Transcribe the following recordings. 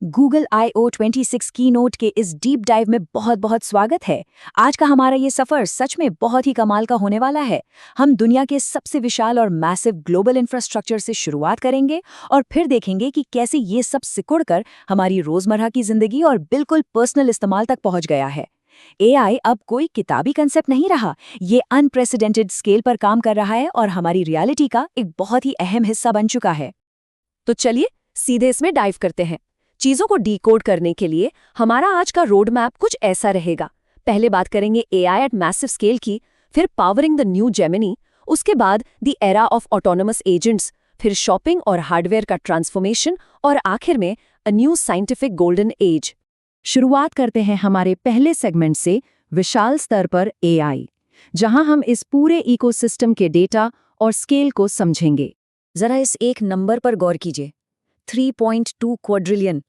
Google I/O 26 keynote के इस deep dive में बहुत बहुत स्वागत है। आज का हमारा ये सफर सच में बहुत ही कमाल का होने वाला है। हम दुनिया के सबसे विशाल और मैसिव ग्लोबल इंफ्रास्ट्रक्चर से शुरुआत करेंगे और फिर देखेंगे कि कैसे ये सब सिकुड़कर हमारी रोजमर्रा की जिंदगी और बिल्कुल पर्सनल इस्तेमाल तक पहुंच गया है। AI अब कोई किताबी कंसेप्ट नहीं रहा, ये अनप्रेसिडेंटेड स्केल पर काम कर रहा है और हमारी रियलिटी का एक बहुत ही अहम हिस्सा बन चुका है। तो चलिए सीधे इसमें डाइव करते हैं। चीजों को डिकोड करने के लिए हमारा आज का रोड मैप कुछ ऐसा रहेगा। पहले बात करेंगे एआई एट मैसिव स्केल की, फिर पावरिंग द न्यू जेमिनी, उसके बाद the era of autonomous agents, फिर शॉपिंग और हार्डवेयर का ट्रांसफॉर्मेशन और आखिर में a new scientific golden age. शुरुआत करते हैं हमारे पहले सेगमेंट से, विशाल स्तर पर AI, जहां हम इस पूरे इकोसिस्टम के डेटा और स्केल को समझेंगे। जरा इस एक नंबर पर गौर कीजिए, 3.2 क्वाड्रिलियन।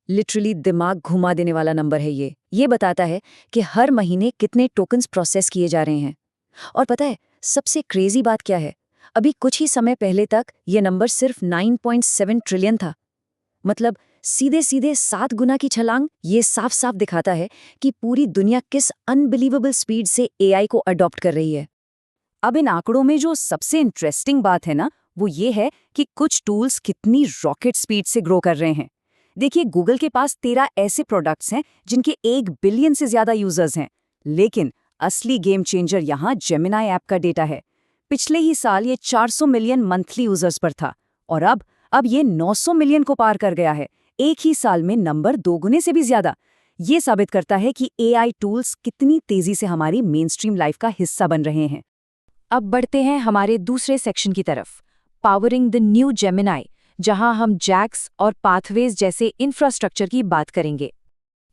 लिटरली दिमाग घुमा देने वाला नंबर है ये बताता है कि हर महीने कितने टोकन्स प्रोसेस किए जा रहे हैं। और पता है सबसे क्रेजी बात क्या है? अभी कुछ ही समय पहले तक ये नंबर सिर्फ 9.7 ट्रिलियन था। मतलब सीधे सीधे 7 गुना की छलांग। ये साफ साफ दिखाता है कि पूरी दुनिया किस अनबिलीवेबल स्पीड से AI को अडॉप्ट कर रही है। अब इन आंकड़ों में जो सबसे इंटरेस्टिंग बात है ना, वो ये है कि कुछ टूल्स कितनी रॉकेट स्पीड से ग्रो कर रहे हैं। देखिए, गूगल के पास 13 ऐसे प्रोडक्ट्स हैं जिनके 1 बिलियन से ज्यादा यूजर्स हैं। लेकिन असली गेम चेंजर यहाँ जेमिनाई ऐप का डेटा है। पिछले ही साल ये 400 मिलियन मंथली यूजर्स पर था और अब ये 900 मिलियन को पार कर गया है। एक ही साल में नंबर 2 गुने से भी ज्यादा। ये साबित करता है कि AI टूल्स कितनी तेजी से हमारी मेनस्ट्रीम लाइफ का हिस्सा बन रहे हैं। अब बढ़ते हैं हमारे दूसरे सेक्शन की तरफ, पावरिंग द न्यू जेमिनाई, जहां हम जैक्स और पाथवेज जैसे इंफ्रास्ट्रक्चर की बात करेंगे।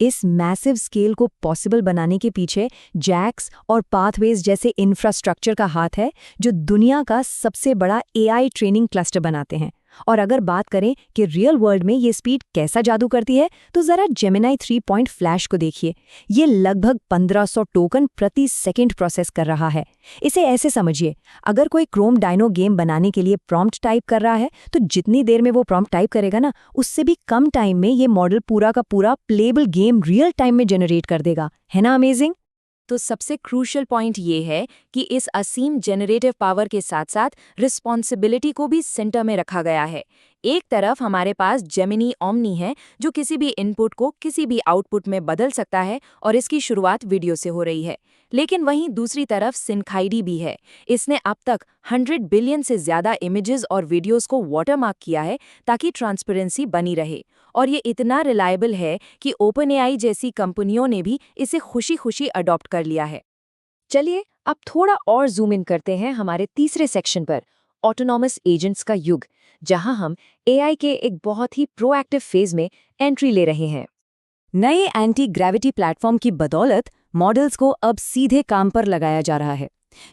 इस मैसिव स्केल को पॉसिबल बनाने के पीछे जैक्स और पाथवेज जैसे इंफ्रास्ट्रक्चर का हाथ है, जो दुनिया का सबसे बड़ा AI ट्रेनिंग क्लस्टर बनाते हैं। और अगर बात करें कि रियल वर्ल्ड में ये स्पीड कैसा जादू करती है, तो जरा जेमिनाई 3 पॉइंट फ्लैश को देखिए। ये लगभग 1500 टोकन प्रति सेकंड प्रोसेस कर रहा है। इसे ऐसे समझिए, अगर कोई क्रोम डायनो गेम बनाने के लिए प्रॉम्प्ट टाइप कर रहा है, तो जितनी देर में वो प्रॉम्प्ट टाइप करेगा ना, उससे भी कम टाइम में ये मॉडल पूरा का पूरा प्लेबल गेम रियल टाइम में जनरेट कर देगा। है ना अमेजिंग? तो सबसे क्रूशियल पॉइंट ये है कि इस असीम जेनरेटिव पावर के साथ साथ रिस्पॉन्सिबिलिटी को भी सेंटर में रखा गया है। एक तरफ हमारे पास जेमिनी ओमनी है, जो किसी भी इनपुट को किसी भी आउटपुट में बदल सकता है और इसकी शुरुआत वीडियो से हो रही है। लेकिन वहीं दूसरी तरफ सिनखाइडी भी है। इसने अब तक 100 बिलियन से ज्यादा इमेजेस और वीडियोस को वाटरमार्क किया है ताकि ट्रांसपेरेंसी बनी रहे। और ये इतना रिलायबल है कि OpenAI जैसी कंपनियों ने भी इसे खुशी खुशी अडॉप्ट कर लिया है। चलिए अब थोड़ा और जूम इन करते हैं हमारे तीसरे सेक्शन पर, ऑटोनॉमस एजेंट्स का युग, जहां हम AI के एक बहुत ही प्रोएक्टिव फेज में एंट्री ले रहे हैं। नए एंटी ग्रेविटी प्लेटफॉर्म की बदौलत मॉडल्स को अब सीधे काम पर लगाया जा रहा है।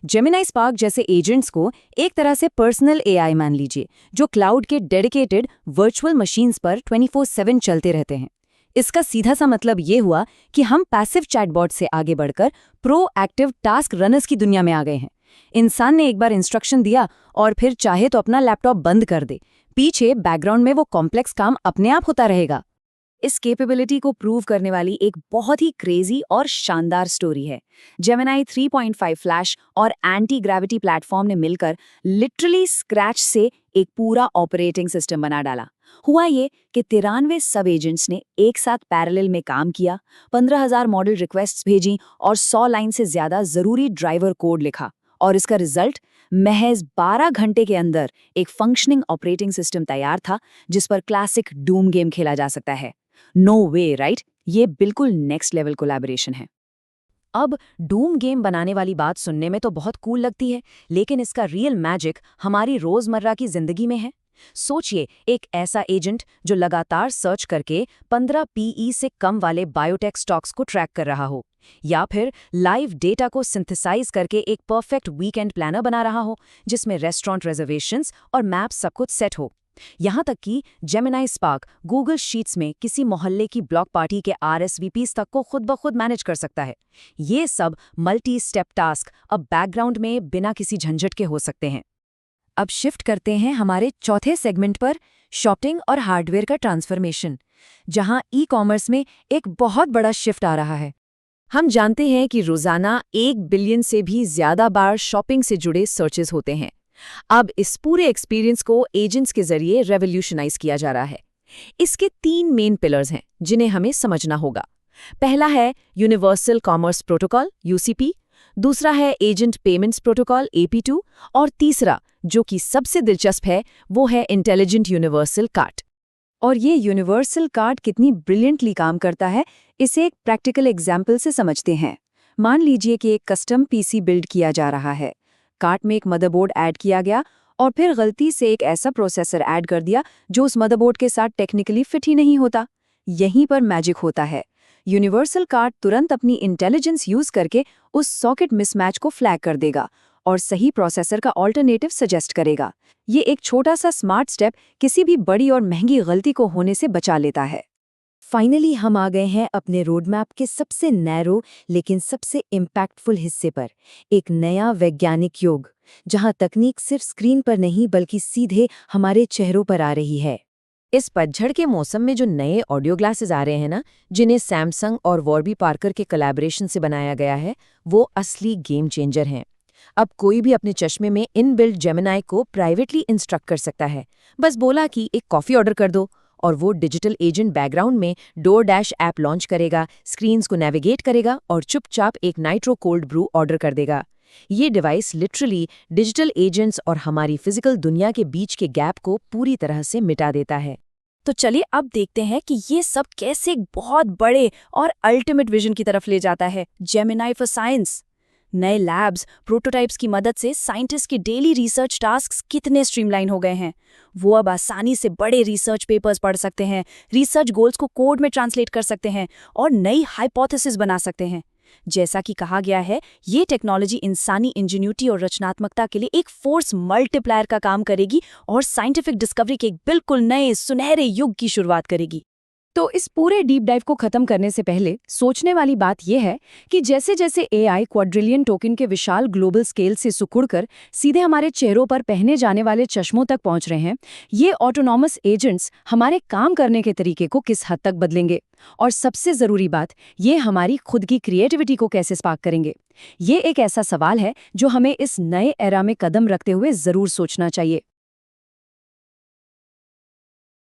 जेमिनाई स्पार्क जैसे एजेंट्स को एक तरह से पर्सनल AI मान लीजिए, जो क्लाउड के डेडिकेटेड वर्चुअल मशीन्स पर 24/7 चलते रहते हैं। इसका सीधा सा मतलब ये हुआ कि हम पैसिव चैटबॉट से आगे बढ़कर प्रोएक्टिव टास्क रनर्स की दुनिया में आ गए हैं। इंसान ने एक बार इंस्ट्रक्शन दिया और फिर चाहे तो अपना लैपटॉप बंद कर दे, पीछे बैकग्राउंड में वो कॉम्प्लेक्स काम अपने आप होता रहेगा। इस कैपेबिलिटी को प्रूव करने वाली एक बहुत ही क्रेजी और शानदार स्टोरी है। जेमिनाई 3.5 फ्लैश और एंटी ग्रेविटी प्लेटफॉर्म ने मिलकर लिटरली स्क्रैच से एक पूरा ऑपरेटिंग सिस्टम बना डाला। हुआ ये कि 93 सब एजेंट्स ने एक साथ पैरेलल में काम किया, 15,000 मॉडल रिक्वेस्ट्स भेजी और 100 लाइन से ज्यादा जरूरी ड्राइवर कोड लिखा। और इसका रिजल्ट महज 12 घंटे के अंदर एक फंक्शनिंग ऑपरेटिंग सिस्टम तैयार था, जिस पर क्लासिक डूम गेम खेला जा सकता है। नो वे, राइट? ये बिल्कुल नेक्स्ट लेवल कोलैबोरेशन है। अब डूम गेम बनाने वाली बात सुनने में तो बहुत कूल लगती है, लेकिन इसका रियल मैजिक हमारी रोजमर्रा की जिंदगी में है। सोचिए, एक ऐसा एजेंट जो लगातार सर्च करके 15 PE से कम वाले बायोटेक स्टॉक्स को ट्रैक कर रहा हो, या फिर लाइव डेटा को सिंथेसाइज करके एक परफेक्ट वीकेंड प्लानर बना रहा हो, जिसमें रेस्टोरेंट रिजर्वेशंस और मैप सब कुछ सेट हो। यहाँ तक कि जेमिनाई स्पार्क गूगल शीट्स में किसी मोहल्ले की ब्लॉक पार्टी के RSVPs तक को खुद ब खुद मैनेज कर सकता है। ये सब मल्टी स्टेप टास्क अब बैकग्राउंड में बिना किसी झंझट के हो सकते हैं। अब शिफ्ट करते हैं हमारे चौथे सेगमेंट पर, शॉपिंग और हार्डवेयर का ट्रांसफॉर्मेशन, जहां ई कॉमर्स में एक बहुत बड़ा शिफ्ट आ रहा है। हम जानते हैं कि रोजाना 1 बिलियन से भी ज्यादा बार शॉपिंग से जुड़े सर्चेस होते हैं। अब इस पूरे एक्सपीरियंस को एजेंट्स के जरिए रेवोल्यूशनाइज किया जा रहा है। इसके 3 मेन पिलर्स हैं जिन्हें हमें समझना होगा। पहला है यूनिवर्सल कॉमर्स प्रोटोकॉल यूसीपी, दूसरा है एजेंट पेमेंट्स प्रोटोकॉल एपी2 और तीसरा, जो कि सबसे दिलचस्प है, वो है इंटेलिजेंट यूनिवर्सल कार्ट। और ये यूनिवर्सल कार्ट कितनी ब्रिलियंटली काम करता है, इसे एक प्रैक्टिकल एग्जाम्पल से समझते हैं। मान लीजिए कि एक कस्टम पीसी बिल्ड किया जा रहा है। कार्ट में एक मदरबोर्ड ऐड किया गया और फिर गलती से एक ऐसा प्रोसेसर ऐड कर दिया जो उस मदरबोर्ड के साथ टेक्निकली फिट ही नहीं होता। यहीं पर मैजिक होता है। यूनिवर्सल कार्ट तुरंत अपनी इंटेलिजेंस यूज करके उस सॉकेट मिसमैच को फ्लैग कर देगा और सही प्रोसेसर का ऑल्टरनेटिव सजेस्ट करेगा। ये एक छोटा सा स्मार्ट स्टेप किसी भी बड़ी और महंगी गलती को होने से बचा लेता है। फाइनली हम आ गए हैं अपने रोडमैप के सबसे नैरो लेकिन सबसे इम्पैक्टफुल हिस्से पर, एक नया वैज्ञानिक युग, जहां तकनीक सिर्फ स्क्रीन पर नहीं बल्कि सीधे हमारे चेहरों पर आ रही है। इस पतझड़ के मौसम में जो नए ऑडियो ग्लासेस आ रहे हैं ना, जिन्हें सैमसंग और वॉर्बी पार्कर के कोलैबोरेशन से बनाया गया है, वो असली गेम चेंजर हैं। अब कोई भी अपने चश्मे में इनबिल्ट जेमिनाई को प्राइवेटली इंस्ट्रक्ट कर सकता है। बस बोला कि एक कॉफ़ी ऑर्डर कर दो और वो डिजिटल एजेंट बैकग्राउंड में डोरडैश ऐप लॉन्च करेगा, स्क्रीन्स को नेविगेट करेगा और चुपचाप एक नाइट्रो कोल्ड ब्रू ऑर्डर कर देगा। ये डिवाइस लिटरली डिजिटल एजेंट्स और हमारी फिजिकल दुनिया के बीच के गैप को पूरी तरह से मिटा देता है। तो चलिए अब देखते हैं कि ये सब कैसे एक बहुत बड़े और अल्टीमेट विजन की तरफ ले जाता है, जेमिनाई फॉर साइंस। नए लैब्स, प्रोटोटाइप्स की मदद से साइंटिस्ट के डेली रिसर्च टास्क्स कितने स्ट्रीमलाइन हो गए हैं। वो अब आसानी से बड़े रिसर्च पेपर्स पढ़ सकते हैं, रिसर्च गोल्स को कोड में ट्रांसलेट कर सकते हैं और नई हाइपोथेसिस बना सकते हैं। जैसा कि कहा गया है, ये टेक्नोलॉजी इंसानी इंजीन्यूटी और रचनात्मकता के लिए एक फोर्स मल्टीप्लायर का काम करेगी और साइंटिफिक डिस्कवरी के एक बिल्कुल नए सुनहरे युग की शुरुआत करेगी। तो इस पूरे डीप डाइव को खत्म करने से पहले सोचने वाली बात यह है कि जैसे जैसे एआई क्वाड्रिलियन टोकन के विशाल ग्लोबल स्केल से सिकुड़कर सीधे हमारे चेहरों पर पहने जाने वाले चश्मों तक पहुंच रहे हैं, ये ऑटोनॉमस एजेंट्स हमारे काम करने के तरीके को किस हद तक बदलेंगे, और सबसे जरूरी बात, ये हमारी खुद की क्रिएटिविटी को कैसे स्पार्क करेंगे। ये एक ऐसा सवाल है जो हमें इस नए एरा में कदम रखते हुए जरूर सोचना चाहिए।